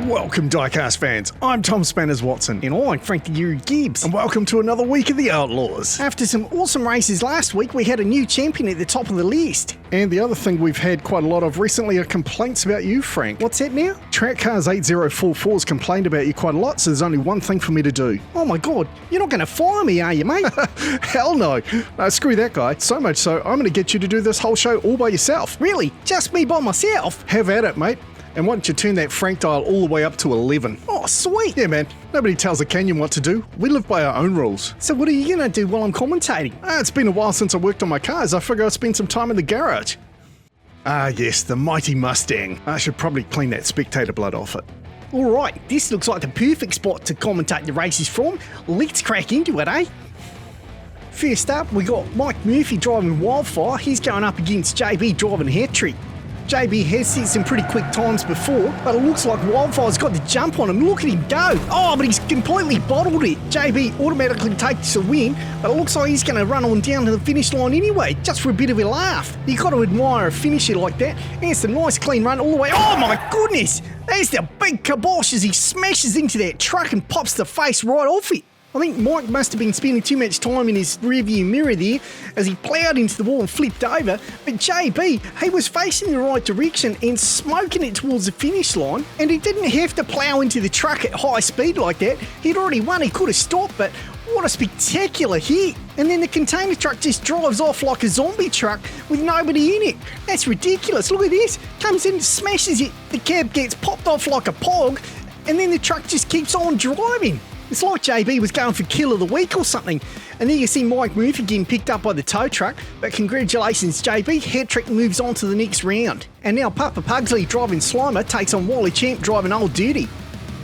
Welcome, Diecast fans. I'm Tom Spanners Watson. And I'm Frankie Yuri Gibbs. And welcome to another week of the Outlaws. After some awesome races last week, we had a new champion at the top of the list. And the other thing we've had quite a lot of recently are complaints about you, Frank. What's that now? Track Cars 8044's complained about you quite a lot, so there's only one thing for me to do. Oh my god, you're not going to fire me, are you, mate? Hell no. No, screw that guy. So much so, I'm going to get you to do this whole show all by yourself. Really? Just me by myself? Have at it, mate. And why don't you turn that Frank dial all the way up to 11? Oh, sweet. Yeah, man. Nobody tells a canyon what to do. We live by our own rules. So what are you going to do while I'm commentating? It's been a while since I worked on my cars. I figure I'll spend some time in the garage. Ah, yes, the mighty Mustang. I should probably clean that spectator blood off it. Alright, this looks like the perfect spot to commentate the races from. Let's crack into it, eh? First up, we got Mike Murphy driving Wildfire. He's going up against JB driving Hat-Trick. JB has set some pretty quick times before, but it looks like Wildfire's got the jump on him. Look at him go. Oh, but he's completely bottled it. JB automatically takes the win, but it looks like he's going to run on down to the finish line anyway, just for a bit of a laugh. You got to admire a finisher like that. And it's a nice clean run all the way. Oh my goodness! There's the big kibosh as he smashes into that truck and pops the face right off it. I think Mike must have been spending too much time in his rearview mirror there as he ploughed into the wall and flipped over, but JB, he was facing the right direction and smoking it towards the finish line, and he didn't have to plough into the truck at high speed like that. He'd already won, he could have stopped, but what a spectacular hit. And then the container truck just drives off like a zombie truck with nobody in it. That's ridiculous. Look at this. Comes in, smashes it, the cab gets popped off like a pog, and then the truck just keeps on driving. It's like JB was going for kill of the week or something. And then you see Mike Murphy getting picked up by the tow truck, but congratulations JB, Hat-Trick moves on to the next round. And now Papa Pugsley driving Slimer takes on Wally Champ driving Old Dirty.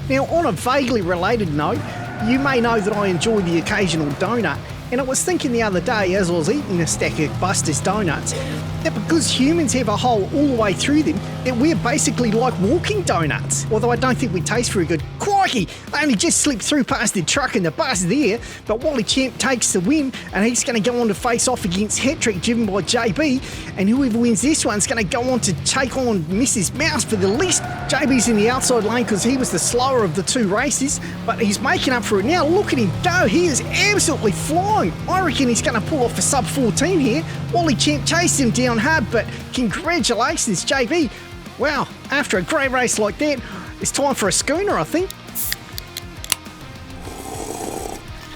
Now on a vaguely related note, you may know that I enjoy the occasional donut, and I was thinking the other day as I was eating a stack of Buster's donuts, that because humans have a hole all the way through them, that we're basically like walking donuts. Although I don't think we taste very good. Crikey! They only just slipped through past the truck and the bus there, but Wally Champ takes the win, and he's going to go on to face off against Hat-Trick driven by JB, and whoever wins this one's going to go on to take on Mrs. Mouse for the list. JB's in the outside lane because he was the slower of the two races, but he's making up for it now. Look at him go, he is absolutely flying. I reckon he's going to pull off a sub 14 here. Wally Champ chased him down hard, but congratulations JB. Wow, after a great race like that, it's time for a schooner, I think.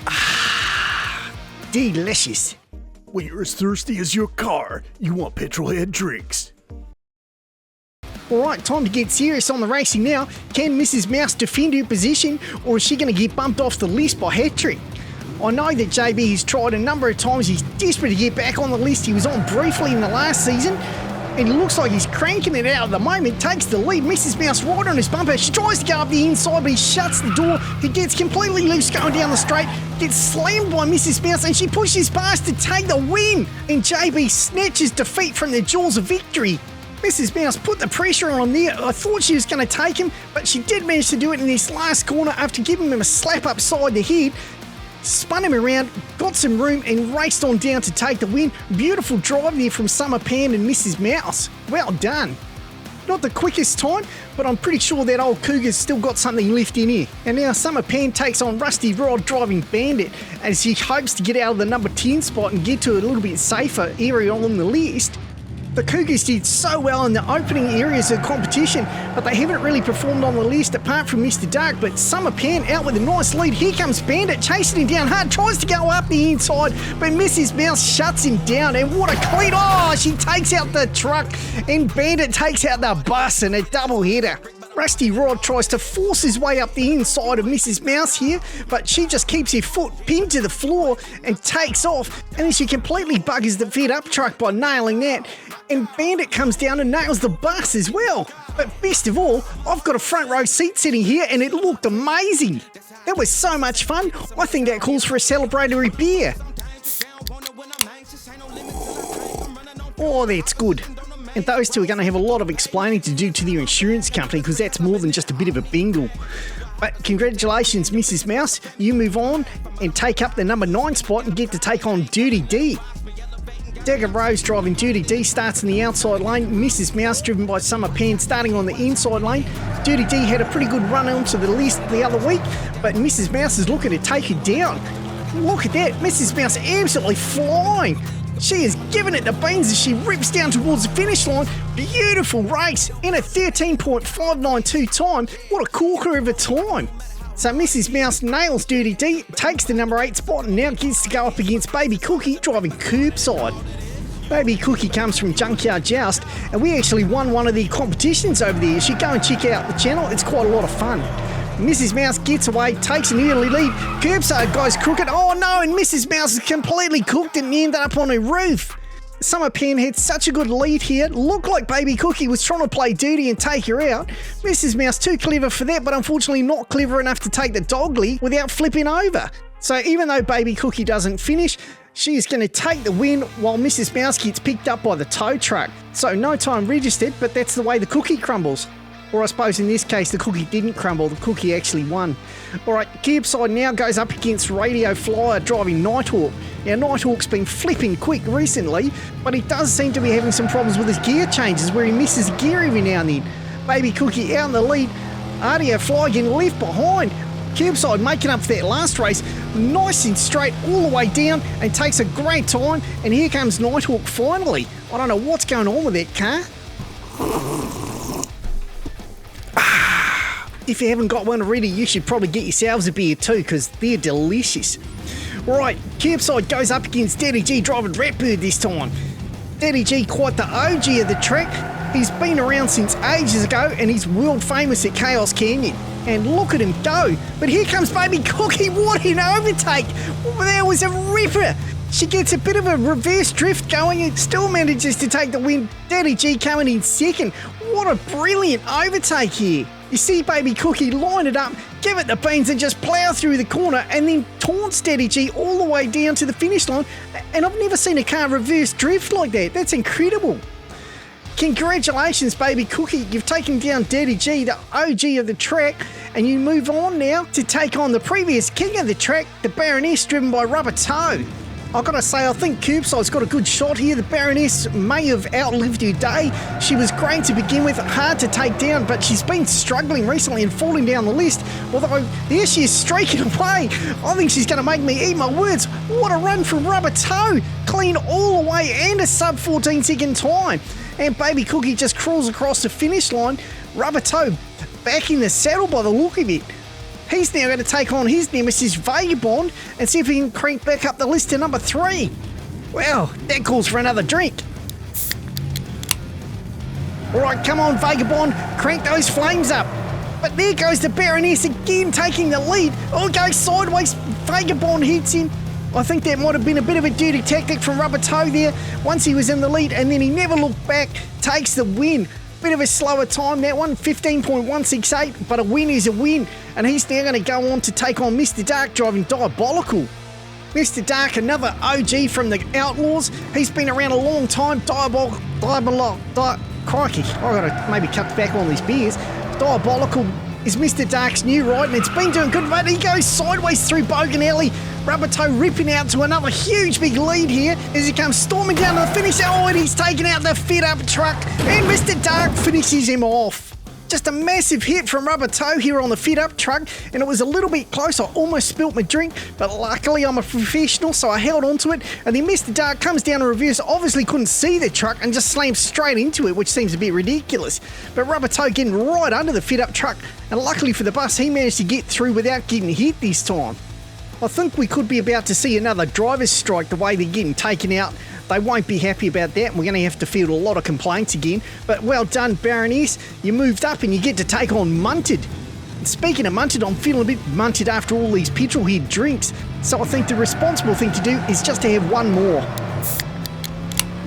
Ah, delicious. When you're as thirsty as your car, you want petrol-head drinks. Alright, time to get serious on the racing now. Can Mrs. Mouse defend her position, or is she going to get bumped off the list by Hat-Trick? I know that JB has tried a number of times. He's desperate to get back on the list. He was on briefly in the last season, and it looks like he's cranking it out at the moment. Takes the lead. Mrs. Mouse right on his bumper. She tries to go up the inside, but he shuts the door. He gets completely loose going down the straight. Gets slammed by Mrs. Mouse, and she pushes past to take the win. And JB snatches defeat from the jaws of victory. Mrs. Mouse put the pressure on him there. I thought she was going to take him, but she did manage to do it in this last corner after giving him a slap upside the head. Spun him around, got some room, and raced on down to take the win. Beautiful drive there from Summer Pan and Mrs. Mouse. Well done. Not the quickest time, but I'm pretty sure that old cougar's still got something left in here. And now Summer Pan takes on Rusty Rod driving Bandit as he hopes to get out of the number 10 spot and get to a little bit safer area on the list. The Cougars did so well in the opening areas of the competition, but they haven't really performed on the list apart from Mr. Dark. But Summer Pan out with a nice lead. Here comes Bandit chasing him down hard, tries to go up the inside, but Mrs. Mouse shuts him down. And what a clean! Oh, she takes out the truck, and Bandit takes out the bus in a double header. Rusty Rod tries to force his way up the inside of Mrs. Mouse here, but she just keeps her foot pinned to the floor and takes off, and then she completely buggers the fed up truck by nailing that, and Bandit comes down and nails the bus as well. But best of all, I've got a front row seat sitting here and it looked amazing. That was so much fun. I think that calls for a celebratory beer. Oh, that's good. And those two are going to have a lot of explaining to do to their insurance company, because that's more than just a bit of a bingle. But congratulations, Mrs. Mouse. You move on and take up the number 9 spot and get to take on Dirty D. Dagger Rose driving Duty D starts in the outside lane. Mrs. Mouse driven by Summer Pan starting on the inside lane. Duty D had a pretty good run onto the list the other week, but Mrs. Mouse is looking to take her down. Look at that, Mrs. Mouse absolutely flying. She is giving it the beans as she rips down towards the finish line. Beautiful race in a 13.592 time. What a corker of a time. So Mrs. Mouse nails Duty D, takes the number 8 spot and now gets to go up against Baby Cookie driving curbside. Baby Cookie comes from Junkyard Joust and we actually won one of the competitions over there. You should go and check out the channel, it's quite a lot of fun. Mrs. Mouse gets away, takes an early lead. Curbside goes crooked. Oh no, and Mrs. Mouse is completely cooked and ended up on her roof. Summer Pen had such a good lead here. Looked like Baby Cookie was trying to play duty and take her out. Mrs. Mouse too clever for that, but unfortunately not clever enough to take the dog lead without flipping over. So even though Baby Cookie doesn't finish, she is going to take the win while Mrs. Mouse gets picked up by the tow truck. So no time registered, but that's the way the cookie crumbles. Or I suppose in this case the cookie didn't crumble, the cookie actually won. Alright, Curbside now goes up against Radio Flyer driving Nighthawk. Now Nighthawk's been flipping quick recently, but he does seem to be having some problems with his gear changes where he misses gear every now and then. Baby Cookie out in the lead, Radio Flyer getting left behind. Curbside making up for that last race, nice and straight all the way down and takes a great time, and here comes Nighthawk finally. I don't know what's going on with that car. If you haven't got one already, you should probably get yourselves a beer too, because they're delicious. Right, Curbside goes up against Daddy G driving Ratbird this time. Daddy G, quite the OG of the track. He's been around since ages ago and he's world famous at Chaos Canyon. And look at him go. But here comes Baby Cookie, what an overtake. That was a ripper. She gets a bit of a reverse drift going and still manages to take the win. Daddy G coming in second. What a brilliant overtake here. You see Baby Cookie line it up, give it the beans and just plough through the corner and then taunts Daddy G all the way down to the finish line. And I've never seen a car reverse drift like that. That's incredible. Congratulations, Baby Cookie. You've taken down Daddy G, the OG of the track, and you move on now to take on the previous king of the track, the Baroness, driven by Rubber Toe. I've got to say, I think Curbside's got a good shot here. The Baroness may have outlived her day. She was great to begin with, hard to take down, but she's been struggling recently and falling down the list. Although, there she is streaking away. I think she's going to make me eat my words. What a run from Rubber Toe. Clean all the way and a sub 14 second time. And Baby Cookie just crawls across the finish line. Rubber Toe back in the saddle by the look of it. He's now going to take on his nemesis Vagabond and see if he can crank back up the list to number 3. Well, that calls for another drink. Alright, come on Vagabond, crank those flames up. But there goes the Baroness again taking the lead. Oh, goes sideways, Vagabond hits him. I think that might have been a bit of a dirty tactic from Rubber Toe there. Once he was in the lead and then he never looked back, takes the win. Bit of a slower time, that one, 15.168, but a win is a win. And he's now going to go on to take on Mr. Dark driving Diabolical. Mr. Dark, another OG from the Outlaws. He's been around a long time. Crikey, I've got to maybe cut back on these beers. Diabolical is Mr. Dark's new ride, and it's been doing good, but he goes sideways through Bogan Alley. Rubber Toe ripping out to another huge big lead here as he comes storming down to the finish. Oh, and he's taking out the fit-up truck, and Mr. Dark finishes him off. Just a massive hit from Rubber Toe here on the fit-up truck, and it was a little bit close. I almost spilt my drink, but luckily I'm a professional, so I held onto it. And then Mr. Dark comes down in reverse, obviously couldn't see the truck, and just slams straight into it, which seems a bit ridiculous. But Rubber Toe getting right under the fit-up truck, and luckily for the bus, he managed to get through without getting hit this time. I think we could be about to see another driver's strike the way they're getting taken out. They won't be happy about that, and we're going to have to field a lot of complaints again. But well done, Baroness. You moved up and you get to take on Munted. And speaking of Munted, I'm feeling a bit munted after all these petrol-head drinks. So I think the responsible thing to do is just to have one more.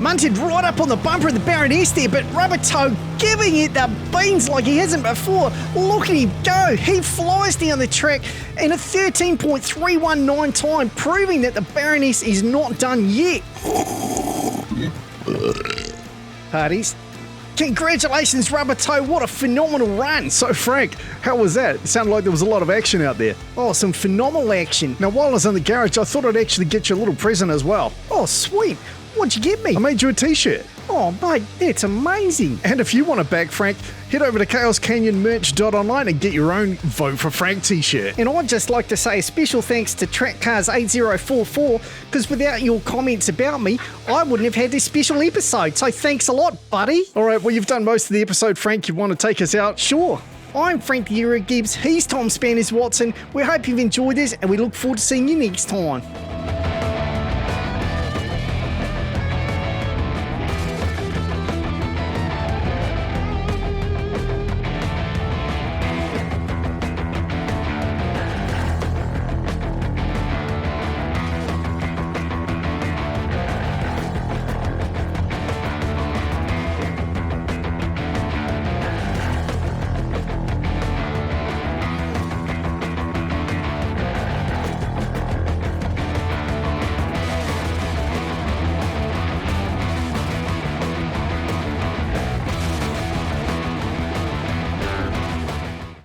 Munted right up on the bumper of the Baroness there, but Rubber Toe giving it the beans like he hasn't before. Look at him go. He flies down the track in a 13.319 time, proving that the Baroness is not done yet. Parties. Congratulations, Rubber Toe. What a phenomenal run. So, Frank, how was that? It sounded like there was a lot of action out there. Oh, some phenomenal action. Now, while I was in the garage, I thought I'd actually get you a little present as well. Oh, sweet. What'd you get me? I made you a t-shirt. Oh, mate, it's amazing. And if you want to back Frank, head over to chaoscanyonmerch.online and get your own Vote for Frank t-shirt. And I'd just like to say a special thanks to TrackCars8044, because without your comments about me, I wouldn't have had this special episode. So thanks a lot, buddy. All right, well, you've done most of the episode, Frank. You want to take us out? Sure. I'm Frank the Era Gibbs. He's Tom Spanners Watson. We hope you've enjoyed this, and we look forward to seeing you next time.